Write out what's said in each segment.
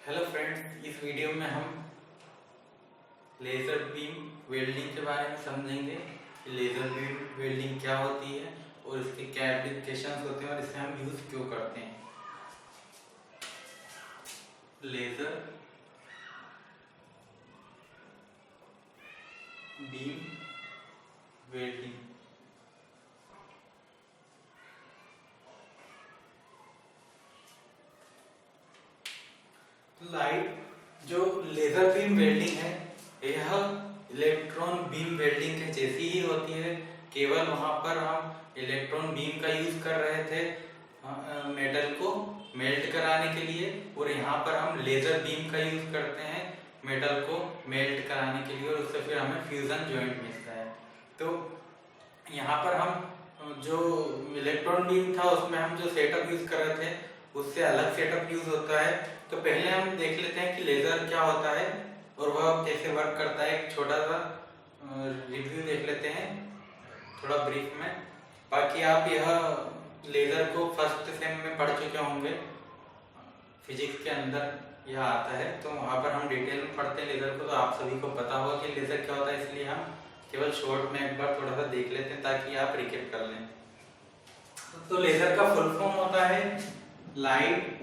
Hello friends, इस video में हम लेज़र बीम वेल्डिंग के बारे में समझेंगे कि लेज़र बीम वेल्डिंग क्या होती है और इसके क्या एप्लीकेशंस होते हैं और इसे हम यूज़ क्यों करते हैं। लेज़र बीम वेल्डिंग लाइट जो लेज़र बीम वेल्डिंग है यह इलेक्ट्रॉन बीम वेल्डिंग के जैसी ही होती है, केवल वहां पर हम इलेक्ट्रॉन बीम का यूज कर रहे थे मेटल को मेल्ट कराने के लिए, और यहाँ पर हम लेज़र बीम का यूज करते हैं मेटल को मेल्ट कराने के लिए और उससे फिर हमें फ्यूजन जॉइंट मिलता है। तो यहाँ पर हम जो इलेक्ट्रॉन बीम था उसमें हम जो सेटअप यूज कर रहे थे उससे अलग सेटअप यूज होता है। तो पहले हम देख लेते हैं कि लेज़र क्या होता है और वह कैसे वर्क करता है। एक छोटा सा रिव्यू देख लेते हैं थोड़ा ब्रीफ में। बाकी आप यह लेज़र को फर्स्ट सेम में पढ़ चुके होंगे, फिजिक्स के अंदर यह आता है, तो वहाँ पर हम डिटेल में पढ़ते हैं लेज़र को, तो आप सभी को पता होगा कि लेज़र क्या होता है, इसलिए हम केवल शॉर्ट में एक बार थोड़ा सा देख लेते हैं ताकि आप रिकेप कर लें। तो लेज़र का फुल फॉर्म होता है light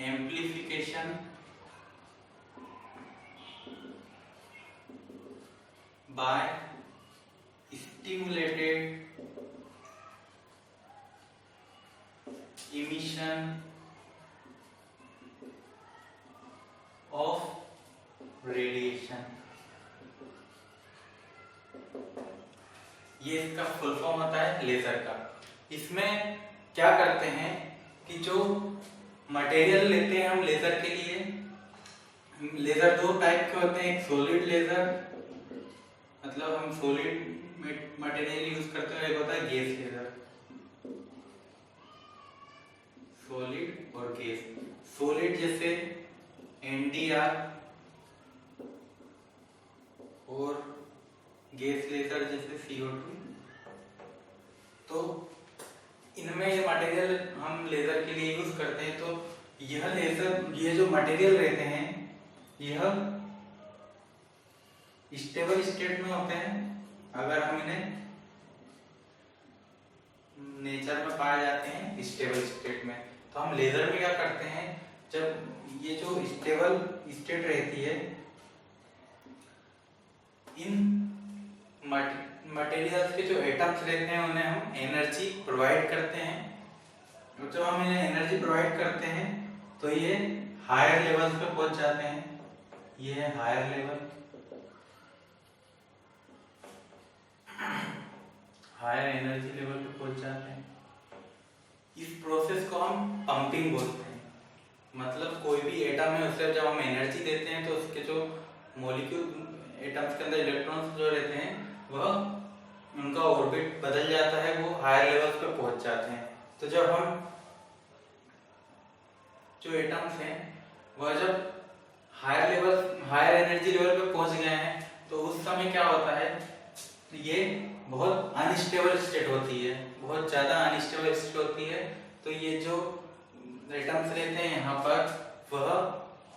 amplification by stimulated emission of radiation। ये इसका फुल फॉर्म होता है लेजर का। इसमें क्या करते हैं कि जो मटेरियल लेते हैं हम लेजर के लिए, लेजर दो टाइप के होते हैं, एक सॉलिड लेजर मतलब हम सॉलिड मटेरियल यूज करते हैं, एक होता है गैस लेजर। सॉलिड और गैस, सॉलिड जैसे NdR और गैस लेजर जैसे CO2। तो इनमें ये मटेरियल हम लेजर के लिए यूज करते हैं। तो यह लेजर, ये जो मटेरियल रहते हैं यह स्टेबल स्टेट में होते हैं। अगर हम इन्हें नेचर में पाए जाते हैं स्टेबल स्टेट में, तो हम लेजर में क्या करते हैं, जब ये जो स्टेबल स्टेट रहती है इन मटेरियल्स के जो एटम्स रहते हैं उन्हें हम एनर्जी प्रोवाइड करते हैं। और जब हम इन्हें एनर्जी प्रोवाइड करते हैं तो ये हायर लेवल पे पहुंच जाते हैं। ये है higher level, higher energy level पे पहुंच जाते हैं। इस प्रोसेस को हम पंपिंग बोलते हैं। मतलब कोई भी एटम है उसे जब हम एनर्जी देते हैं तो उसके जो मॉलिक्यूल एटम्स के अंदर इलेक्ट्रॉन्स जो रहते हैं वह उनका ऑर्बिट बदल जाता है, वो हायर लेवल्स पे पहुंच जाते हैं। तो जब हम जो एटम्स हैं वह जब हायर एनर्जी लेवल पे पहुंच गए हैं तो उस समय क्या होता है, ये बहुत अनस्टेबल स्टेट होती है, बहुत ज्यादा अनस्टेबल स्टेट होती है। तो ये जो एटम्स रहते हैं यहाँ पर वह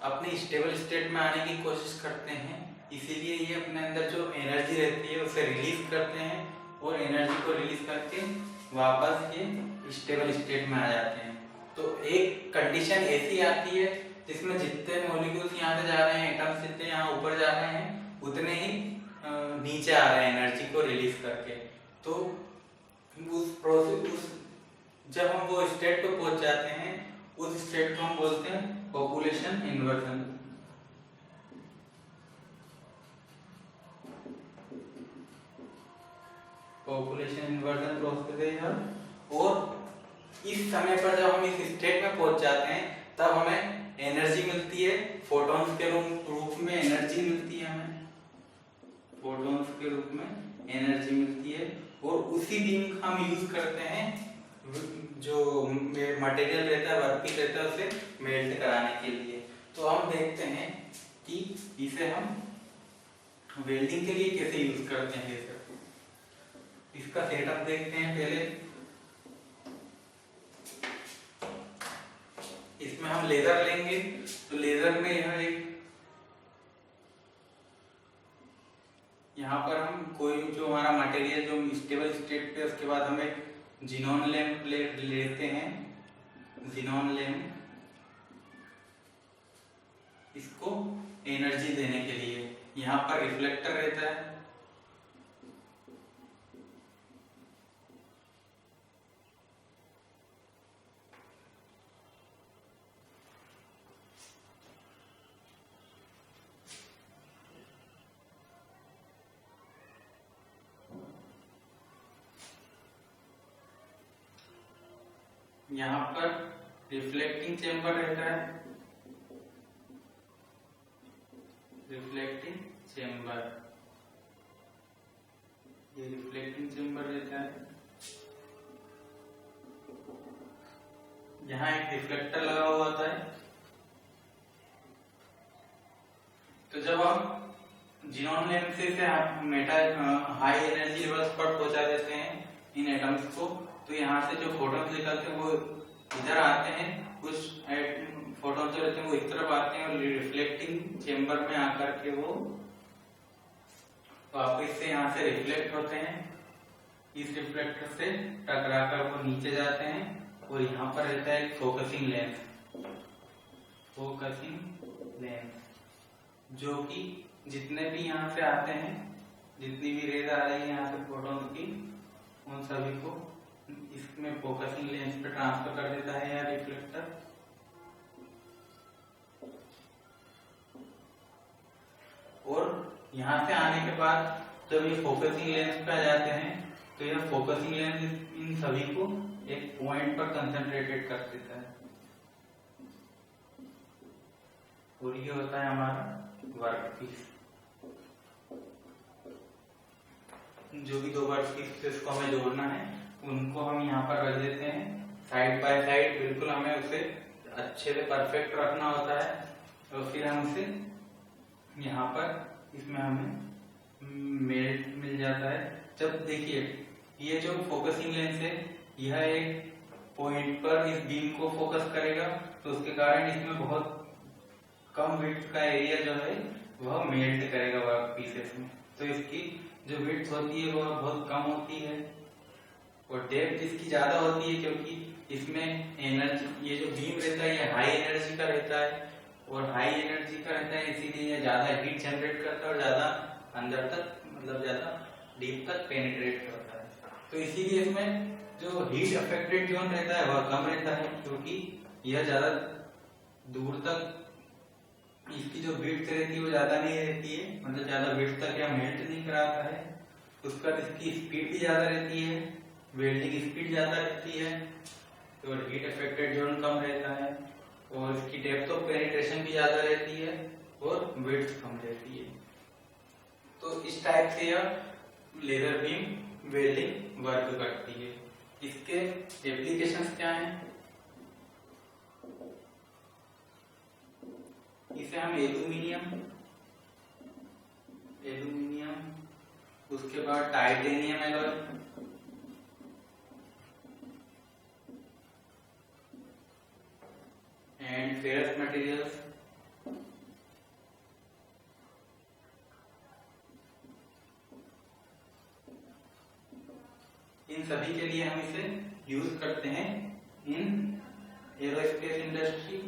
अपनी स्टेबल स्टेट में आने की कोशिश करते हैं, इसीलिए ये अपने अंदर जो एनर्जी रहती है उसे रिलीज करते हैं और एनर्जी को रिलीज करके वापस ये स्टेबल स्टेट में आ जाते हैं। तो एक कंडीशन ऐसी आती है जिसमें जितने मॉलिक्यूल्स यहाँ से जा रहे हैं, एटम्स जितने यहाँ ऊपर जा रहे हैं उतने ही नीचे आ रहे हैं एनर्जी को रिलीज करके। तो उस प्रोसेस जब हम वो स्टेट पे पहुंच जाते हैं उस स्टेट को हम बोलते हैं population inversion. Population inversion process है यह। और इस समय पर जब हम इस स्टेट में पहुंच जाते हैं तब हमें एनर्जी मिलती है, फोटॉन्स के रूप में एनर्जी मिलती है, हमें फोटॉन्स के रूप में एनर्जी मिलती है। और उसी बीम का हम यूज करते हैं जो मटेरियल रहता है, वर्कपीस रहता है, उसे मेल्ट कराने के लिए। तो हम देखते हैं कि इसे हम वेल्डिंग के लिए कैसे यूज करते हैं। इसका सेटअप देखते हैं पहले। इसमें हम लेजर लेंगे तो लेजर में यहाँ पर हम कोई जो हमारा मटेरियल जो स्टेबल स्टेट पे, उसके बाद हम एक जिनोन लैंप लेते हैं, जिनोन लैंप, इसको एनर्जी देने के लिए। यहाँ पर रिफ्लेक्टर रहता है, यहाँ पर रिफ्लेक्टिंग चेंबर रहता है, रिफ्लेक्टिंग चेंबर, ये रिफ्लेक्टिंग चेंबर रहता है। यहाँ एक रिफ्लेक्टर लगा हुआ होता है। तो जब हम जिनोन लेंस से हाई एनर्जी लेवल्स पर पहुंचा देते हैं इन एटम्स को, तो यहाँ से जो फोटॉन्स निकलते हैं वो इधर आते हैं, कुछ फोटॉन जो रहते हैं वो इस तरफ आते हैं और रिफ्लेक्टिंग चेंबर में आकर के वो वापस से यहाँ से रिफ्लेक्ट होते हैं, इस रिफ्लेक्टर से टकरा कर वो नीचे जाते हैं। और यहाँ पर रहता है फोकसिंग लेंस, फोकसिंग लेंस, जो कि जितने भी यहाँ से आते हैं, जितनी भी रेज आ रही है यहाँ से फोटॉन की, उन सभी को इसमें फोकसिंग लेंस पे ट्रांसफर कर देता है या रिफ्लेक्टर। और यहाँ से आने के बाद जब ये फोकसिंग लेंस पे आ जाते हैं तो यह फोकसिंग लेंस इन सभी को एक पॉइंट पर कंसंट्रेटेड कर देता है। और ये होता है हमारा वर्कपीस। जो भी दो वर्कपीस को हमें जोड़ना है उनको हम यहाँ पर रख देते हैं साइड बाय साइड। बिल्कुल हमें उसे अच्छे से परफेक्ट रखना होता है। और फिर हम उसे यहाँ पर इसमें हमें मेल्ट मिल जाता है। जब देखिए ये जो फोकसिंग लेंस है यह एक पॉइंट पर इस बीम को फोकस करेगा, तो उसके कारण इसमें बहुत कम विड्थ का एरिया जो है वह मेल्ट करेगा वर्क पीसेस में। तो इसकी जो विड्थ होती है वह बहुत कम होती है और डेप्थ इसकी ज्यादा होती है, क्योंकि इसमें एनर्जी, ये जो बीम रहता है ये हाई एनर्जी का रहता है और हाई एनर्जी का रहता है, इसीलिए ये ज्यादा हीट जनरेट करता है और ज्यादा अंदर तक, मतलब ज्यादा डीप तक पेनिट्रेट करता है। तो इसीलिए इसमें जो हीट अफेक्टेड जोन रहता है वह कम रहता है, क्योंकि यह ज्यादा दूर तक इसकी जो विड्थ रहती है वो ज्यादा नहीं रहती है, मतलब ज्यादा विड्थ तक यह मेल्ट नहीं कराता है। उसका इसकी स्पीड भी ज्यादा रहती है, वेल्डिंग स्पीड ज्यादा रहती है, तो हीट अफेक्टेड जोन कम रहता है और इसकी डेप्थ ऑफ पेनिट्रेशन भी ज्यादा रहती है और विड्थ कम रहती है। तो इस टाइप से यह लेजर बीम वेल्डिंग वर्क करती है। इसके एप्लीकेशंस क्या हैं? इसे हम एल्यूमिनियम, उसके बाद titanium alloy, and ferrous materials, इन सभी के लिए हम इसे यूज करते हैं इन एरोस्पेस इंडस्ट्री,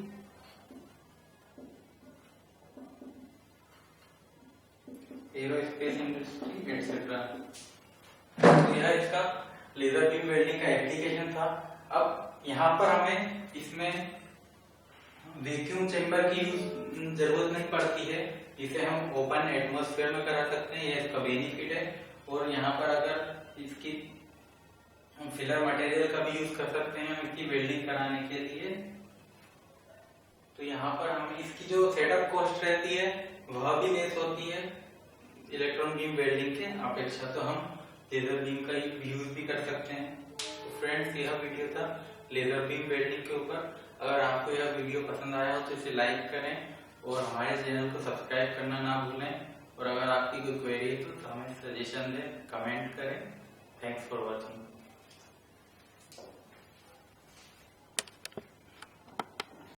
एटसेट्रा। तो यह इसका लेजर बीम वेल्डिंग का एप्लीकेशन था। अब यहाँ पर हमें इसमें वैक्यूम चेंबर की जरूरत नहीं पड़ती है, इसे हम ओपन एटमॉस्फेयर में करा सकते हैं, यह इसका बेनिफिट है। और यहाँ पर अगर इसकी फिलर मटेरियल का भी यूज कर सकते हैं हम इसकी वेल्डिंग कराने के लिए। तो यहाँ पर हम इसकी जो सेटअप कॉस्ट रहती है वह भी लेस होती है इलेक्ट्रॉन बीम वेल्डिंग के अपेक्षा, तो हम लेजर बीम का यूज भी कर सकते हैं। तो फ्रेंड्स, यह वीडियो था लेजर बीम वेल्डिंग के ऊपर। अगर आपको यह वीडियो पसंद आया हो तो इसे लाइक करें और हमारे चैनल को सब्सक्राइब करना ना भूलें। और अगर आपकी कोई क्वेरी है तो हमें सजेशन दें, कमेंट करें। Thanks for watching.